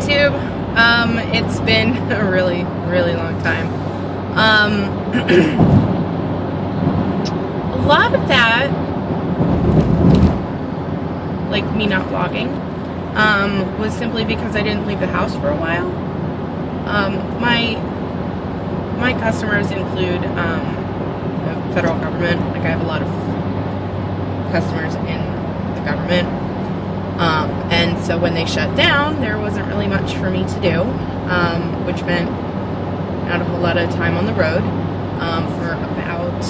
YouTube. It's been a really, really long time. A lot of that, like me not vlogging, was simply because I didn't leave the house for a while. My customers include the federal government. Like, I have a lot of customers in the government. And so when they shut down, there wasn't really much for me to do, which meant not a whole lot of time on the road for about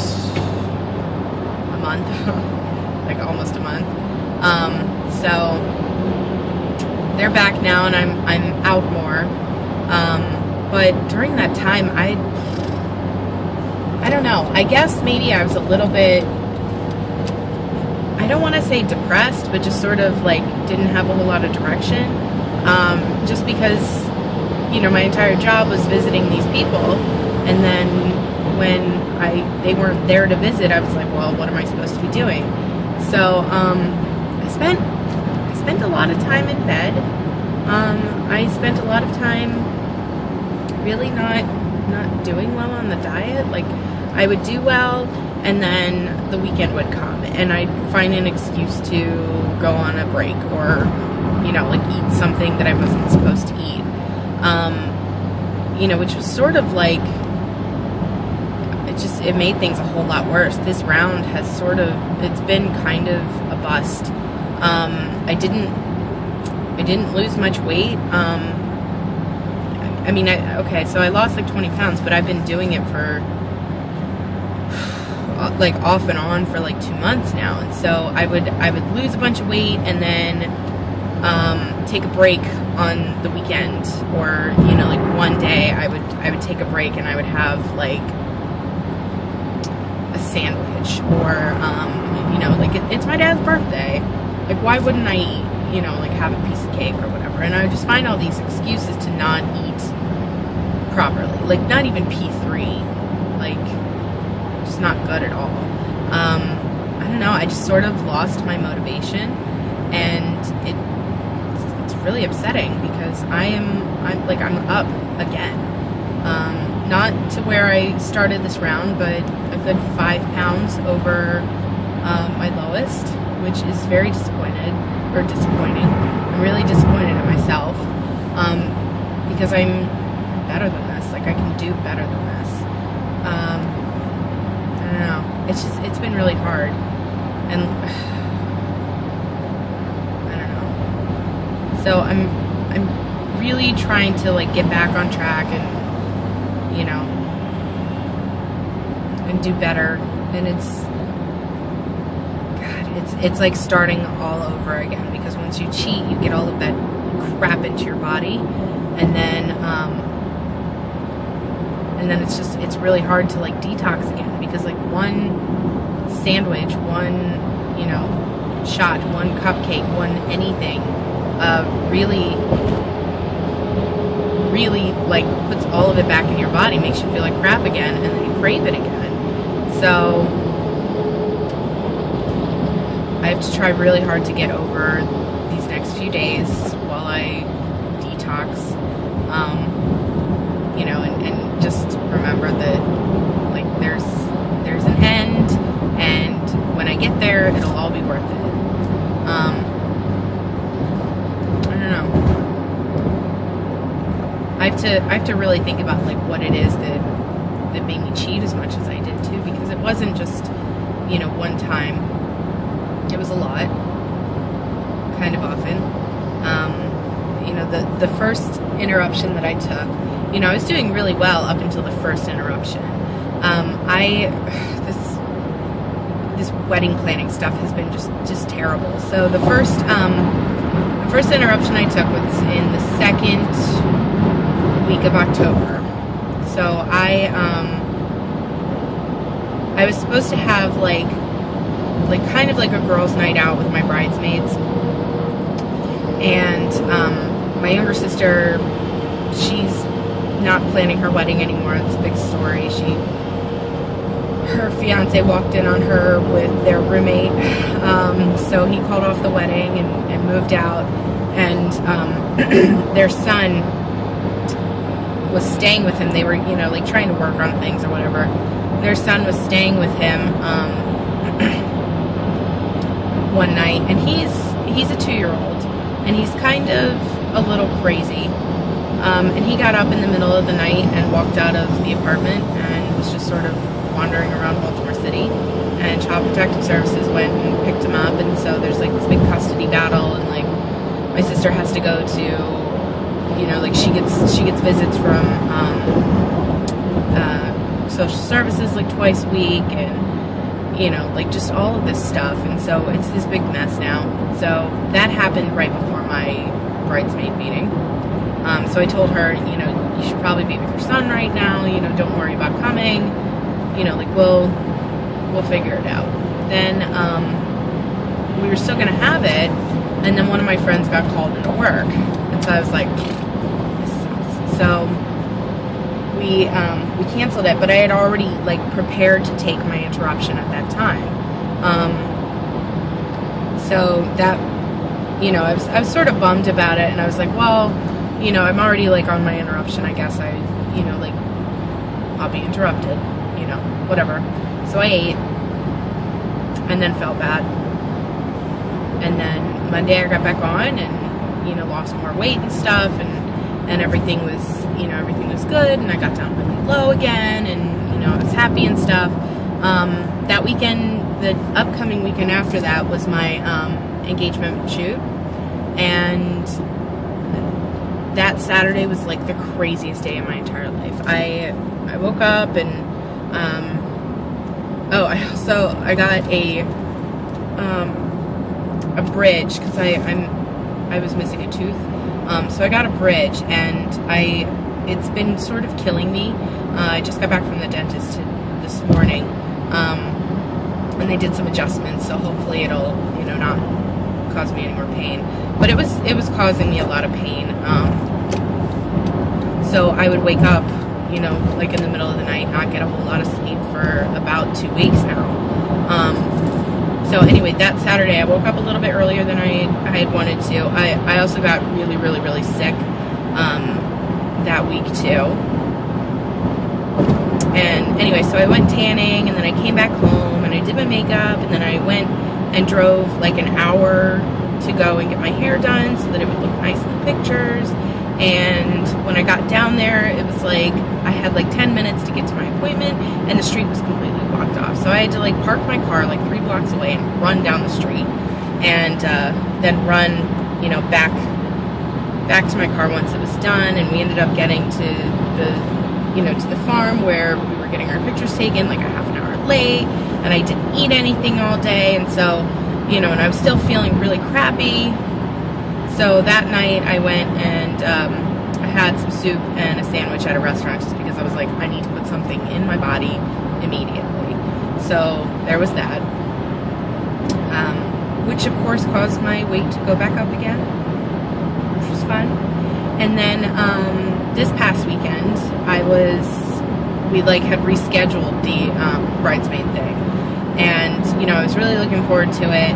a month, like almost a month. So they're back now, and I'm out more. But during that time, I don't know. I guess maybe I was a little bit, I don't want to say depressed, but just sort of like didn't have a whole lot of direction. Just because, you know, my entire job was visiting these people, and then when they weren't there to visit, I was like, well, what am I supposed to be doing? So I spent a lot of time in bed. I spent a lot of time really not doing well on the diet. Like, I would do well, and then the weekend would come, and I'd find an excuse to go on a break, or, you know, like eat something that I wasn't supposed to eat. You know, which was sort of like, it made things a whole lot worse. This round has it's been kind of a bust. I didn't lose much weight. I mean, so I lost like 20 pounds, but I've been doing it for like off and on for like 2 months now. And so I would lose a bunch of weight, and then take a break on the weekend, or, you know, like one day I would take a break, and I would have like a sandwich, or you know, like it's my dad's birthday. Like, why wouldn't I eat, you know, like have a piece of cake or whatever? And I would just find all these excuses to not eat properly. Like, not even P3. Like, just not good at all. I don't know. I just sort of lost my motivation, and it's really upsetting, because I'm up again. Not to where I started this round, but a good 5 pounds over my lowest, which is very disappointing. I'm really disappointed in myself, because I'm better than this. Like, I can do better than this. I don't know. It's been really hard, and I don't know. So I'm really trying to like get back on track, and, you know, and do better. And it's like starting all over again, because once you cheat, you get all of that crap into your body, and then it's really hard to like detox again, because like one sandwich, one, you know, shot, one cupcake, one anything really like puts all of it back in your body, makes you feel like crap again, and then you crave it again. So I have to try really hard to get over these next few days while I detox, you know, and just remember that, like, there's an end, and when I get there, it'll all be worth it. I don't know. I have to really think about like what it is that made me cheat as much as I did too, because it wasn't just, you know, one time. It was a lot, kind of often. You know, the first interruption that I took, you know, I was doing really well up until the first interruption. This wedding planning stuff has been just terrible. So the first interruption I took was in the second week of October. So I was supposed to have like kind of like a girls' night out with my bridesmaids, and my younger sister, she's not planning her wedding anymore. It's a big story. Her fiance walked in on her with their roommate, so he called off the wedding and moved out, and their son was staying with him. They were, you know, like trying to work on things or whatever. Their son was staying with him one night, and he's a 2-year-old, and he's kind of a little crazy. And he got up in the middle of the night and walked out of the apartment and was just sort of wandering around Baltimore City. And Child Protective Services went and picked him up, and so there's like this big custody battle, and like my sister has to go to, you know, like she gets visits from social services like twice a week, and you know, like just all of this stuff. And so it's this big mess now. So that happened right before my bridesmaid meeting. So I told her, you know, you should probably be with your son right now, you know, don't worry about coming, you know, like we'll figure it out. Then we were still gonna have it, and then one of my friends got called into work, and so I was like, this sucks. So we canceled it, but I had already like prepared to take my interruption at that time. So that, you know, I was sort of bummed about it, and I was like, well, you know, I'm already like on my interruption, I guess you know, like I'll be interrupted, you know, whatever. So I ate, and then felt bad, and then Monday I got back on, and you know, lost more weight and stuff, and everything was, you know, everything was good, and I got down really low again, and you know, I was happy and stuff. That weekend, the upcoming weekend after that, was my engagement shoot, and that Saturday was like the craziest day of my entire life. I woke up, and I got a bridge, because I was missing a tooth. So I got a bridge, and it's been sort of killing me. I just got back from the dentist this morning, and they did some adjustments, so hopefully it'll, you know, not cause me any more pain. But it was causing me a lot of pain. So I would wake up, you know, like in the middle of the night, not get a whole lot of sleep for about 2 weeks now. So anyway, that Saturday I woke up a little bit earlier than I had wanted to. I also got really, really, really sick that week too. And anyway, so I went tanning, and then I came back home, and I did my makeup, and then I went and drove like an hour to go and get my hair done so that it would look nice in the pictures. And when I got down there, it was like I had like 10 minutes to get to my appointment, and the street was completely blocked off. So I had to like park my car like 3 blocks away and run down the street, and then run, you know, back to my car once it was done. And we ended up getting to the farm where we were getting our pictures taken like a half an hour late, and I didn't eat anything all day, and so, you know, and I was still feeling really crappy. So that night I went and I had some soup and a sandwich at a restaurant, just because I was like, I need to put something in my body immediately. So there was that, which of course caused my weight to go back up again, which was fun. And then this past weekend we like had rescheduled the bridesmaid thing, and you know, I was really looking forward to it.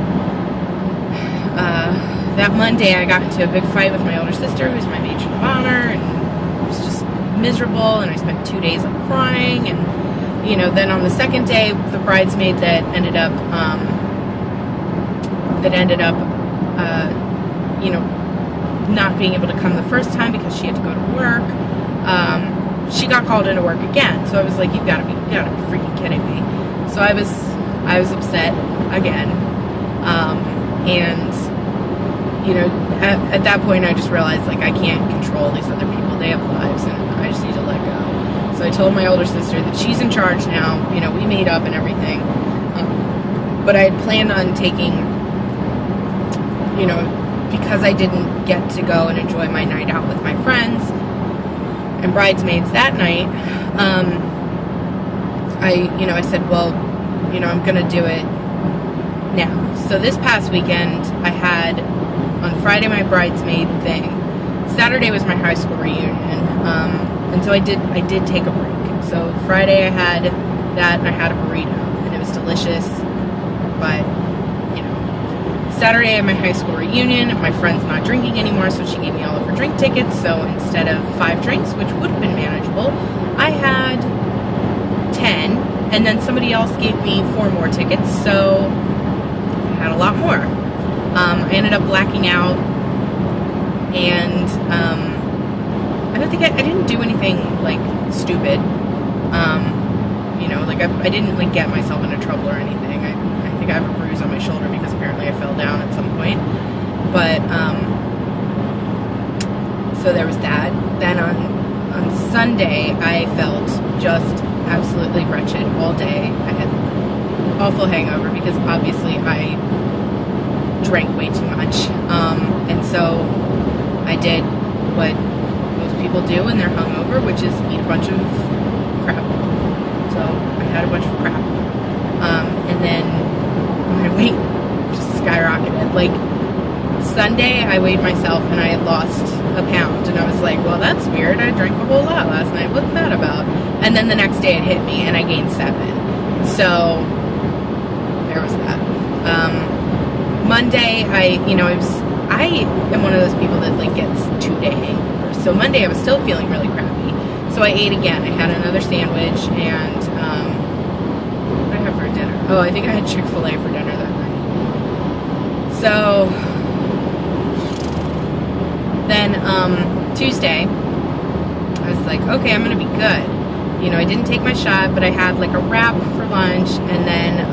That Monday I got into a big fight with my older sister, who's my matron of honor, and it was just miserable, and I spent 2 days up crying. And you know, then on the second day, the bridesmaid that ended up you know, not being able to come the first time because she had to go to work, she got called into work again. So I was like, you gotta be freaking kidding me. So I was upset again, and you know, at that point I just realized, like, I can't control these other people. They have lives, and I just need to let go. So I told my older sister that she's in charge now. You know, we made up and everything, but I had planned on taking, you know, because I didn't get to go and enjoy my night out with my friends and bridesmaids that night, I said, well, you know, I'm gonna do it now. So this past weekend I had, on Friday, my bridesmaid thing. Saturday was my high school reunion, and so I did take a break. So Friday I had that, and I had a burrito, and it was delicious. But you know, Saturday at my high school reunion, my friend's not drinking anymore, so she gave me all of her drink tickets. So instead of 5 drinks, which would have been manageable, I had 10, and then somebody else gave me 4 more tickets, so I had a lot more. I ended up blacking out, and I don't think I didn't do anything like stupid. You know, like I didn't like get myself into trouble or anything. I think I have a bruise on my shoulder because apparently I fell down at some point. But so there was that. Then on Sunday, I felt just absolutely wretched all day. I had awful hangover because obviously I drank way too much. And so I did what most people do when they're hungover, which is eat a bunch of crap. So I had a bunch of crap. And then my weight just skyrocketed. Like Sunday, I weighed myself and I had lost a pound. And I was like, well, that's weird. I drank a whole lot last night. What's that about? And then the next day it hit me and I gained 7. So there was that. Monday, I am one of those people that like gets 2-day hangovers. So Monday I was still feeling really crappy. So I ate again. I had another sandwich and what did I have for dinner? Oh, I think I had Chick-fil-A for dinner that night. So then Tuesday, I was like, okay, I'm gonna be good. You know, I didn't take my shot, but I had like a wrap for lunch, and then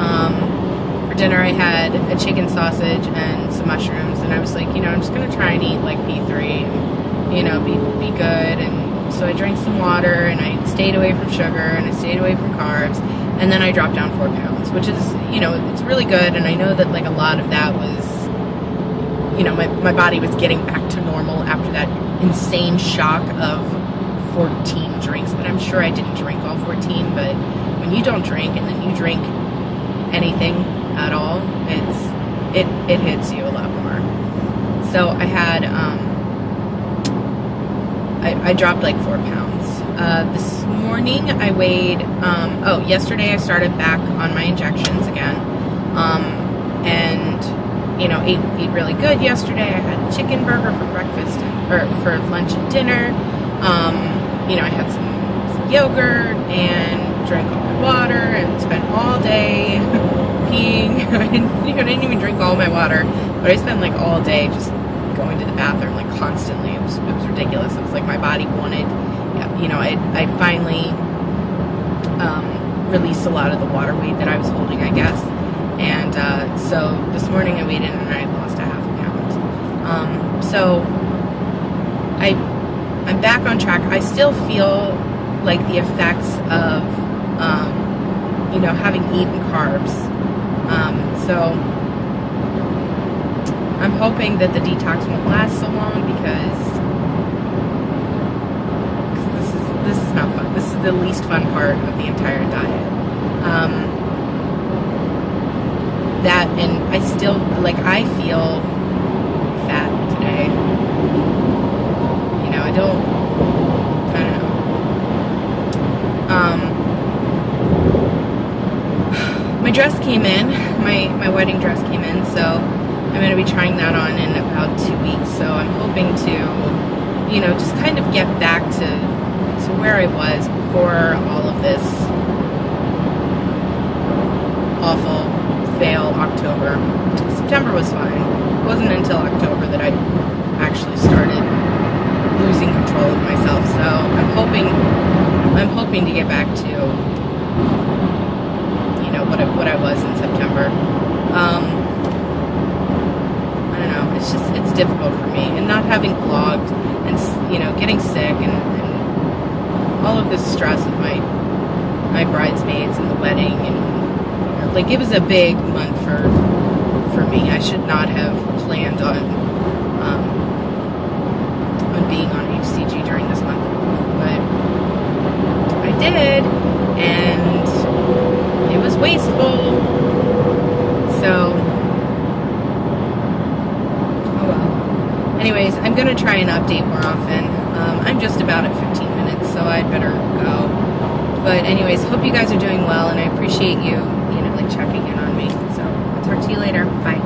for dinner I had a chicken sausage and some mushrooms, and I was like, you know, I'm just gonna try and eat like P3 and, you know, be good. And so I drank some water, and I stayed away from sugar, and I stayed away from carbs, and then I dropped down 4 pounds, which is, you know, it's really good. And I know that like a lot of that was, you know, my body was getting back to normal after that insane shock of 14 drinks. But I'm sure I didn't drink all 14, but when you don't drink and then you drink anything at all, it hits you a lot more. So I had I dropped like 4 pounds. This morning I weighed yesterday I started back on my injections again, and you know, ate really good yesterday. I had a chicken burger for breakfast or for lunch and dinner. You know, I had some yogurt and drank all my water and spent all day peeing. I didn't even drink all my water, but I spent like all day just going to the bathroom like constantly. It was ridiculous. It was like my body wanted, you know, I finally released a lot of the water weight that I was holding, I guess. And so this morning I weighed in and I lost a half a pound. So I'm back on track. I still feel like the effects of, you know, having eaten carbs. So I'm hoping that the detox won't last so long because this is not fun. This is the least fun part of the entire diet. That, and I still, like, I feel fat today. You know, I don't know. My dress came in, my wedding dress came in, so I'm going to be trying that on in about 2 weeks. So I'm hoping to, you know, just kind of get back to where I was before all of this awful fail October. September was fine. It wasn't until October that I actually started losing control of myself. So I'm hoping to get back to, you know, what I was in September. I don't know. It's difficult for me, and not having vlogged, and you know, getting sick, and all of this stress with my bridesmaids and the wedding, and like, it was a big month for me. I should not have planned on being on HCG during this month, but I did, and it was wasteful. So, oh well. Anyways, I'm gonna try and update more often. I'm just about at 15 minutes, so I'd better go. But anyways, hope you guys are doing well, and I appreciate you, you know, like checking in on me. So I'll talk to you later. Bye.